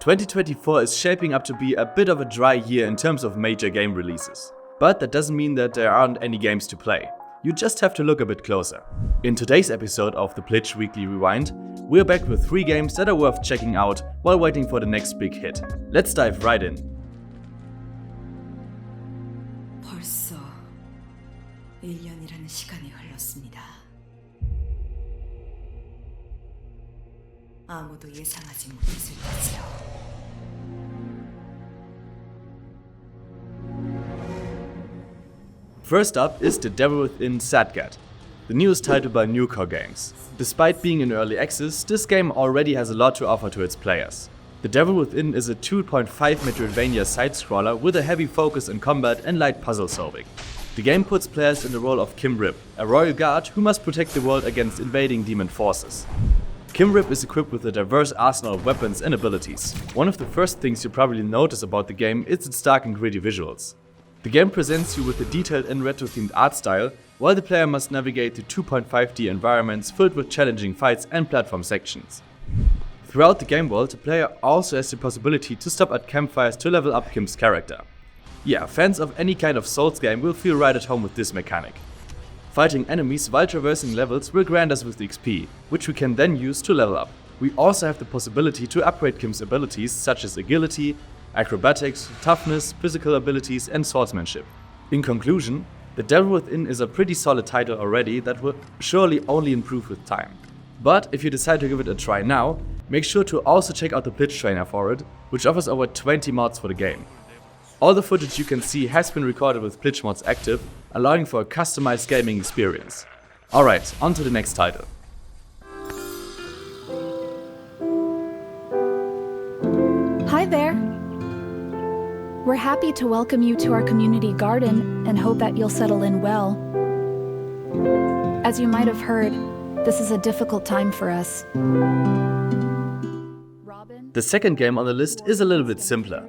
2024 is shaping up to be a bit of a dry year in terms of major game releases. But that doesn't mean that there aren't any games to play. You just have to look a bit closer. In today's episode of the PLITCH Weekly Rewind, we're back with 3 games that are worth checking out while waiting for the next big hit. Let's dive right in. 벌써 1년이라는 시간이 흘렀습니다. 아무도 예상하지 못했을 테지요. First up is The Devil Within Sadgat, the newest title by Newcore Games. Despite being in early access, this game already has a lot to offer to its players. The Devil Within is a 2.5 Metroidvania side-scroller with a heavy focus on combat and light puzzle solving. The game puts players in the role of Kim Rip, a royal guard who must protect the world against invading demon forces. Kim Rip is equipped with a diverse arsenal of weapons and abilities. One of the first things you probably notice about the game is its dark and gritty visuals. The game presents you with a detailed and retro-themed art style, while the player must navigate through 2.5D environments filled with challenging fights and platform sections. Throughout the game world, the player also has the possibility to stop at campfires to level up Kim's character. Yeah, fans of any kind of Souls game will feel right at home with this mechanic. Fighting enemies while traversing levels will grant us with XP, which we can then use to level up. We also have the possibility to upgrade Kim's abilities such as agility, acrobatics, toughness, physical abilities and swordsmanship. In conclusion, The Devil Within is a pretty solid title already that will surely only improve with time. But if you decide to give it a try now, make sure to also check out the PLITCH trainer for it, which offers over 20 mods for the game. All the footage you can see has been recorded with PLITCH mods active, allowing for a customized gaming experience. Alright, on to the next title. Hi there! We're happy to welcome you to our community garden and hope that you'll settle in well. As you might have heard, this is a difficult time for us. The second game on the list is a little bit simpler.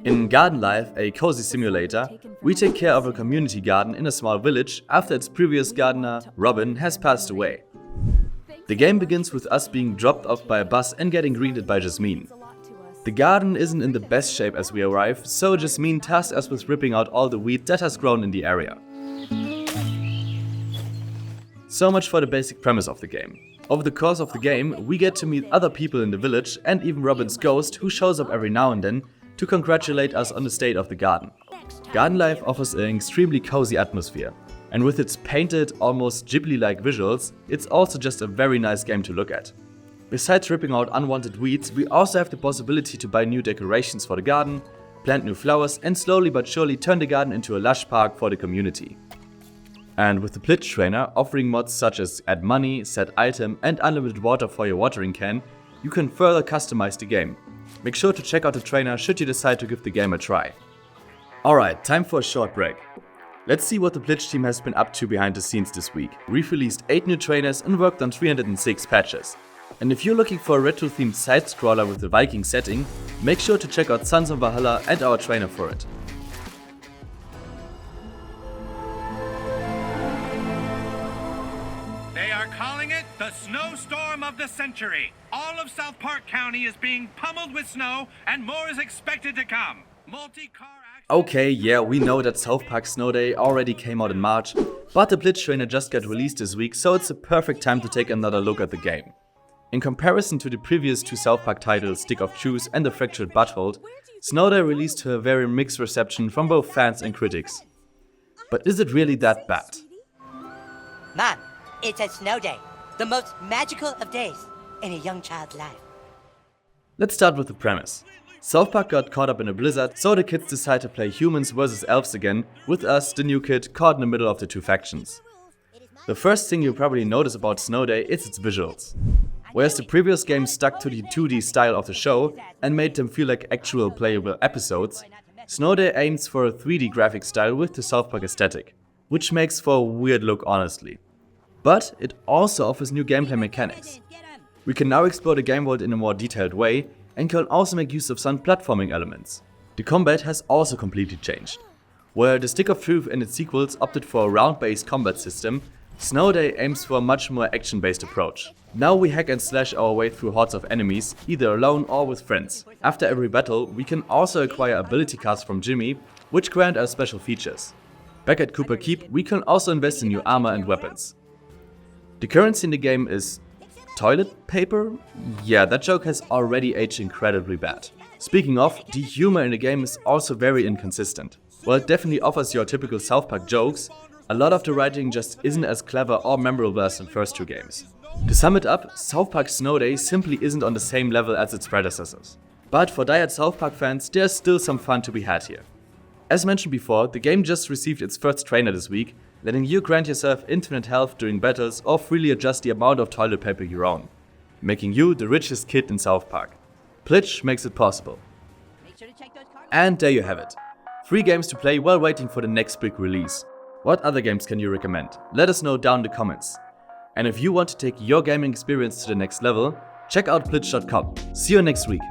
In Garden Life, a cozy simulator, we take care of a community garden in a small village after its previous gardener, Robin, has passed away. The game begins with us being dropped off by a bus and getting greeted by Jasmine. The garden isn't in the best shape as we arrive, so Jasmine tasks us with ripping out all the weed that has grown in the area. So much for the basic premise of the game. Over the course of the game, we get to meet other people in the village and even Robin's ghost, who shows up every now and then to congratulate us on the state of the garden. Garden Life offers an extremely cozy atmosphere, and with its painted, almost Ghibli-like visuals, it's also just a very nice game to look at. Besides ripping out unwanted weeds, we also have the possibility to buy new decorations for the garden, plant new flowers, and slowly but surely turn the garden into a lush park for the community. And with the PLITCH trainer offering mods such as add money, set item, and unlimited water for your watering can, you can further customize the game. Make sure to check out the trainer should you decide to give the game a try. Alright, time for a short break. Let's see what the PLITCH team has been up to behind the scenes this week. We've released 8 new trainers and worked on 306 patches. And if you're looking for a retro-themed side-scroller with a Viking setting, make sure to check out Sons of Valhalla and our trainer for it. They are calling it the snowstorm of the century. All of South Park County is being pummeled with snow, and more is expected to come. Okay, yeah, we know that South Park Snow Day already came out in March, but the PLITCH trainer just got released this week, so it's a perfect time to take another look at the game. In comparison to the previous 2 South Park titles, Stick of Truth and The Fractured Butthole, Snow Day released to a very mixed reception from both fans and critics. But is it really that bad? Mom, it's a snow day, the most magical of days in a young child's life. Let's start with the premise. South Park got caught up in a blizzard, so the kids decide to play humans versus elves again, with us, the new kid, caught in the middle of the 2 factions. The first thing you'll probably notice about Snow Day is its visuals. Whereas the previous game stuck to the 2D style of the show and made them feel like actual playable episodes, Snow Day aims for a 3D graphic style with the South Park aesthetic, which makes for a weird look honestly. But it also offers new gameplay mechanics. We can now explore the game world in a more detailed way and can also make use of some platforming elements. The combat has also completely changed. Where the Stick of Truth and its sequels opted for a round-based combat system, Snow Day aims for a much more action-based approach. Now we hack and slash our way through hordes of enemies, either alone or with friends. After every battle, we can also acquire ability cards from Jimmy, which grant us special features. Back at Cooper Keep, we can also invest in new armor and weapons. The currency in the game is toilet paper? Yeah, that joke has already aged incredibly bad. Speaking of, the humor in the game is also very inconsistent. While it definitely offers your typical South Park jokes, a lot of the writing just isn't as clever or memorable as the first two games. To sum it up, South Park Snow Day simply isn't on the same level as its predecessors. But for diehard South Park fans, there's still some fun to be had here. As mentioned before, the game just received its first trainer this week, letting you grant yourself infinite health during battles or freely adjust the amount of toilet paper you own, making you the richest kid in South Park. PLITCH makes it possible. And there you have it. 3 games to play while waiting for the next big release. What other games can you recommend? Let us know down in the comments. And if you want to take your gaming experience to the next level, check out PLITCH.com. See you next week.